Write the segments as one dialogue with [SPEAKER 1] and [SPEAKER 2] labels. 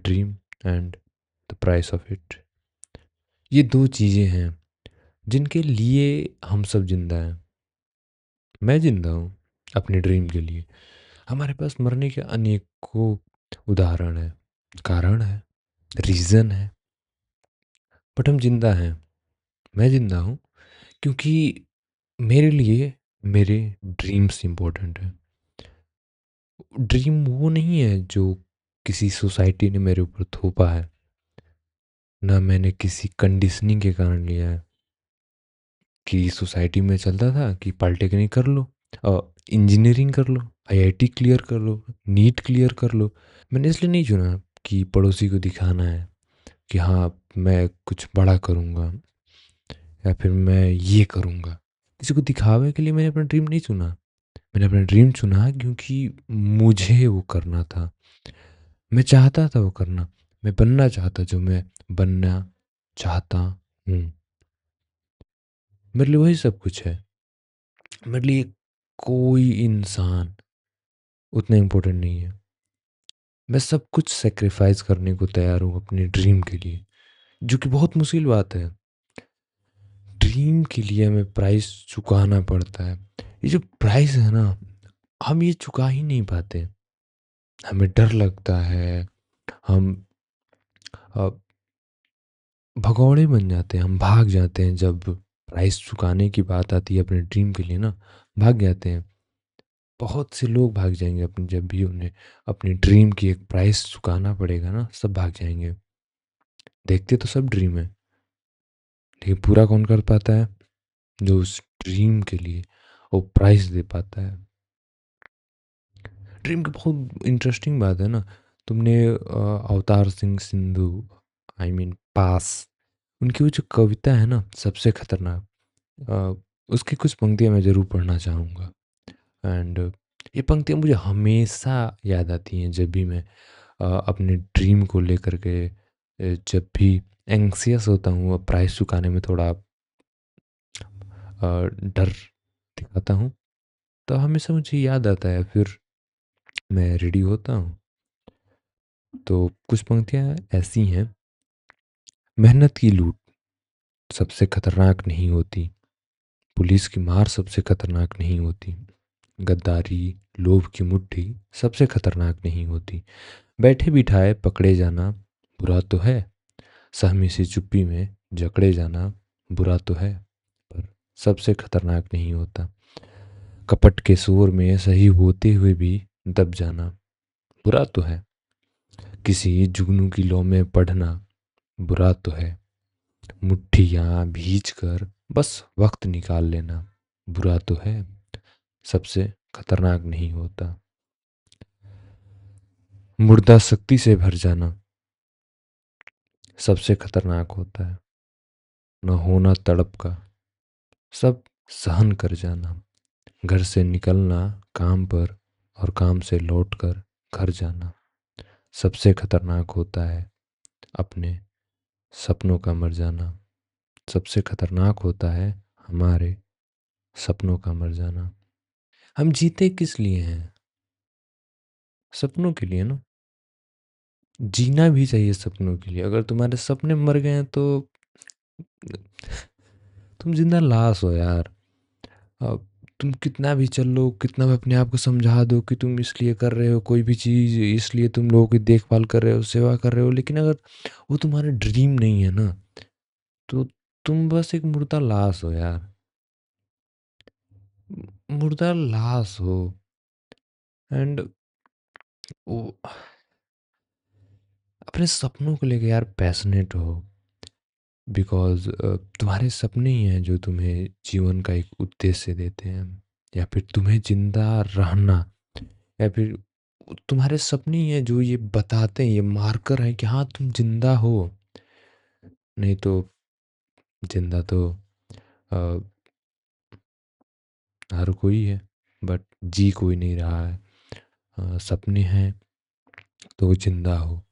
[SPEAKER 1] Dream and the price of it. ये दो चीज़ें हैं जिनके लिए हम सब जिंदा हैं। मैं जिंदा हूँ अपने ड्रीम के लिए। हमारे पास मरने के अनेकों उदाहरण हैं, कारण है, रीज़न है, बट हम जिंदा हैं। मैं जिंदा हूँ क्योंकि मेरे लिए मेरे ड्रीम्स इम्पोर्टेंट हैं। ड्रीम वो नहीं है जो किसी सोसाइटी ने मेरे ऊपर थोपा है, ना मैंने किसी कंडीशनिंग के कारण लिया है। कि सोसाइटी में चलता था कि पॉलिटेक्निक कर लो, इंजीनियरिंग कर लो, आईआईटी क्लियर कर लो, नीट क्लियर कर लो। मैंने इसलिए नहीं चुना कि पड़ोसी को दिखाना है कि हाँ मैं कुछ बड़ा करूँगा या फिर मैं ये करूँगा। किसी को दिखावे के लिए मैंने अपना ड्रीम नहीं चुना। मैंने अपना ड्रीम चुना क्योंकि मुझे वो करना था। मैं चाहता था वो करना। मैं बनना चाहता जो मैं बनना चाहता हूँ। मेरे लिए वही सब कुछ है। मेरे लिए कोई इंसान उतना इम्पोर्टेंट नहीं है। मैं सब कुछ सेक्रीफाइस करने को तैयार हूँ अपने ड्रीम के लिए, जो कि बहुत मुश्किल बात है। ड्रीम के लिए हमें प्राइस चुकाना पड़ता है। ये जो प्राइस है ना, हम ये चुका ही नहीं पाते। हमें डर लगता है। हम अ, भगौड़े बन जाते हैं, हम भाग जाते हैं जब प्राइस चुकाने की बात आती है अपने ड्रीम के लिए ना। भाग जाते हैं। बहुत से लोग भाग जाएंगे अपने, जब भी उन्हें अपनी ड्रीम की एक प्राइस चुकाना पड़ेगा ना, सब भाग जाएंगे। देखते तो सब ड्रीम है, लेकिन पूरा कौन कर पाता है? जो उस ड्रीम के लिए वो प्राइस दे पाता है। ड्रीम की बहुत इंटरेस्टिंग बात है ना। तुमने अवतार सिंह सिंधु, आई मीन पास, उनकी वो जो कविता है ना सबसे खतरनाक, अ, उसकी कुछ पंक्तियाँ मैं ज़रूर पढ़ना चाहूँगा। एंड ये पंक्तियाँ मुझे हमेशा याद आती हैं जब भी मैं अपने ड्रीम को लेकर के जब भी एंग्सियस होता हूँ, प्राइस चुकाने में थोड़ा डर दिखाता हूँ, तो हमेशा मुझे याद आता है। फिर मैं रेडी होता हूँ तो कुछ पंक्तियाँ ऐसी हैं। मेहनत की लूट सबसे खतरनाक नहीं होती, पुलिस की मार सबसे खतरनाक नहीं होती, गद्दारी लोभ की मुट्ठी सबसे खतरनाक नहीं होती, बैठे बिठाए पकड़े जाना बुरा तो है, सहमी सी चुप्पी में जकड़े जाना बुरा तो है, पर सबसे खतरनाक नहीं होता, कपट के शोर में सही होते हुए भी दब जाना बुरा तो है, किसी जुगनू की लौ में पढ़ना बुरा तो है, मुट्ठियाँ भींच कर बस वक्त निकाल लेना बुरा तो है, सबसे खतरनाक नहीं होता, मुर्दा शक्ति से भर जाना सबसे खतरनाक होता है, न होना तड़प का सब सहन कर जाना, घर से निकलना काम पर और काम से लौटकर घर जाना सबसे खतरनाक होता है, अपने सपनों का मर जाना सबसे खतरनाक होता है, हमारे सपनों का मर जाना। हम जीते किस लिए हैं? सपनों के लिए ना। जीना भी चाहिए सपनों के लिए। अगर तुम्हारे सपने मर गए हैं तो तुम जिंदा लाश हो यार। अब तुम कितना भी चल लो, कितना भी अपने आप को समझा दो कि तुम इसलिए कर रहे हो कोई भी चीज़, इसलिए तुम लोगों की देखभाल कर रहे हो, सेवा कर रहे हो, लेकिन अगर वो तुम्हारा ड्रीम नहीं है ना, तो तुम बस एक मुर्दा लाश हो यार। मुर्दा लाश हो। एंड वो अपने सपनों को लेके यार पैशनेट हो। बिकॉज तुम्हारे सपने ही हैं जो तुम्हें जीवन का एक उद्देश्य देते हैं, या फिर तुम्हें जिंदा रहना, या फिर तुम्हारे सपने ही हैं जो ये बताते हैं, ये मार्कर है कि हाँ तुम जिंदा हो। नहीं तो जिंदा तो अ, हर कोई है, बट जी कोई नहीं रहा है। सपने हैं तो वो जिंदा हो।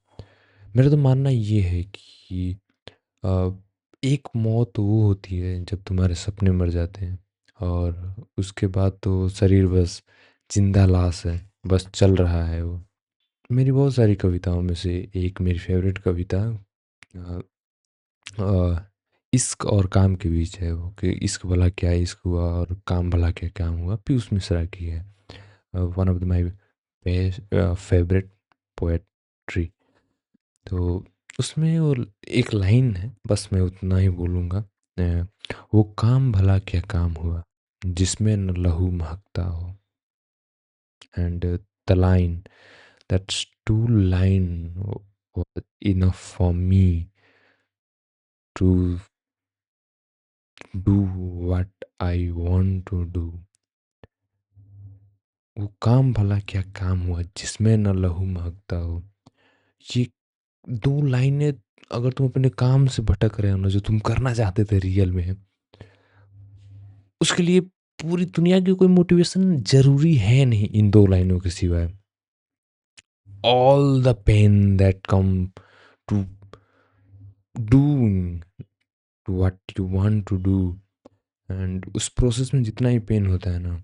[SPEAKER 1] मेरा तो मानना ये है कि अ, एक मौत वो होती है जब तुम्हारे सपने मर जाते हैं, और उसके बाद तो शरीर बस जिंदा लाश है, बस चल रहा है वो। मेरी बहुत सारी कविताओं में से एक मेरी फेवरेट कविता अ, अ, इश्क और काम के बीच है वो, कि इश्क भला क्या इश्क हुआ और काम भला क्या काम हुआ, पीयूष मिश्रा की है। One of the my favourite poetry. तो उसमें वो एक लाइन है, बस मैं उतना ही बोलूँगा। वो काम भला क्या काम हुआ जिसमें न लहू महकता हो। And the line, that's two line was enough for me to do what I want to do। वो काम भला क्या काम हुआ जिसमें न लहू महकता हो। ये दो लाइनें, अगर तुम अपने काम से भटक रहे हो ना, जो तुम करना चाहते थे रियल में, उसके लिए पूरी दुनिया की कोई मोटिवेशन जरूरी है नहीं इन दो लाइनों के सिवाय। All the pain that come to doing what you want to do, and उस प्रोसेस में जितना ही पेन होता है ना,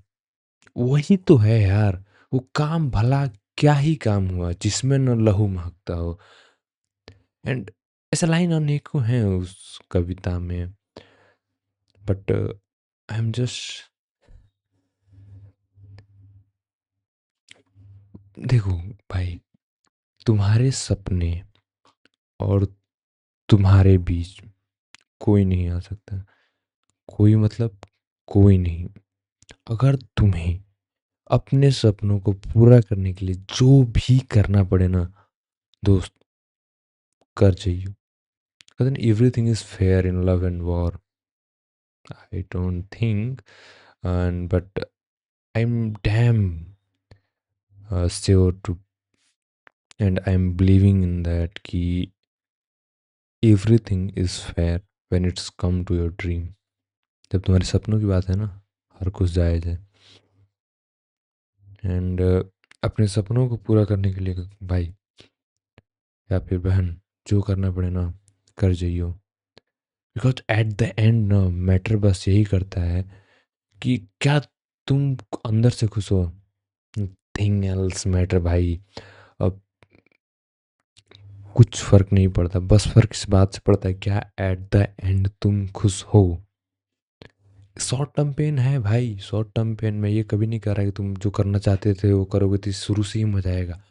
[SPEAKER 1] वही तो है यार। वो काम भला क्या ही काम हुआ जिसमें न लहू महकता हो। एंड ऐसा लाइन अनेकों हैं उस कविता में, बट आई एम जस्ट, देखो भाई, तुम्हारे सपने और तुम्हारे बीच कोई नहीं आ सकता। कोई मतलब कोई नहीं। अगर तुम्हें अपने सपनों को पूरा करने के लिए जो भी करना पड़े ना दोस्त, कर जाइयो। Because everything is fair in love and war. I don't think, and but I'm damn sure to, and I'm believing in that कि everything is fair when it's come to your dream। जब तुम्हारे सपनों की बात है ना, हर कुछ जायज़ है। एंड अपने सपनों को पूरा करने के लिए भाई या फिर बहन, जो करना पड़े ना, कर जाइयो। बिकॉज एट द एंड ना, मैटर बस यही करता है कि क्या तुम अंदर से खुश हो। थिंग एल्स मैटर भाई। अब कुछ फ़र्क नहीं पड़ता, बस फ़र्क इस बात से पड़ता है क्या एट द एंड तुम खुश हो। शॉर्ट टर्म पेन है भाई, शॉर्ट टर्म पेन में ये कभी नहीं कह रहा कि तुम जो करना चाहते थे वो करोगे तो शुरू से ही मजा आएगा।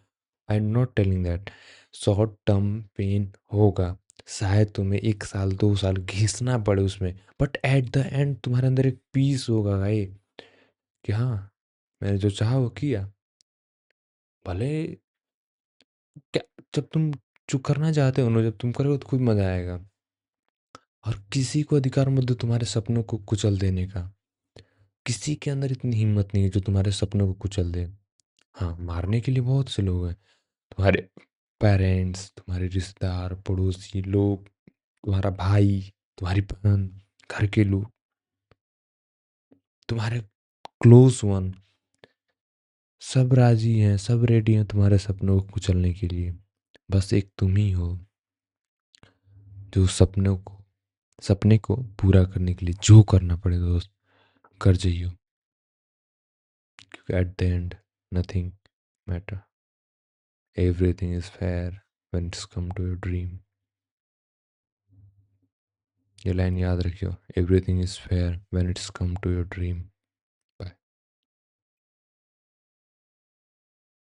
[SPEAKER 1] I am not telling that. Short term pain होगा, शायद तुम्हें 1 साल 2 साल घिसना पड़े उसमें, बट एट द एंड तुम्हारे अंदर एक पीस होगा भाई, कि हाँ, मैंने जो चाहा वो किया। भले क्या, जब तुम जो करना चाहते हो ना, जब तुम करोगे तो खुद मजा आएगा। और किसी को अधिकार मत दो तुम्हारे सपनों को कुचल देने का। किसी के अंदर इतनी हिम्मत नहीं है जो तुम्हारे सपनों को कुचल दे। हाँ, मारने के लिए बहुत से लोग हैं, तुम्हारे पेरेंट्स, तुम्हारे रिश्तेदार, पड़ोसी लोग, तुम्हारा भाई, तुम्हारी बहन, घर के लोग, तुम्हारे क्लोज वन, सब राजी हैं, सब रेडी हैं तुम्हारे सपनों को कुचलने के लिए। बस एक तुम ही हो जो सपने को पूरा करने के लिए जो करना पड़े दोस्त, कर जाइयो। क्योंकि at the end nothing matter, everything is fair when it's come to your dream. ये लाइन याद रखियो, everything is fair when it's come to your dream.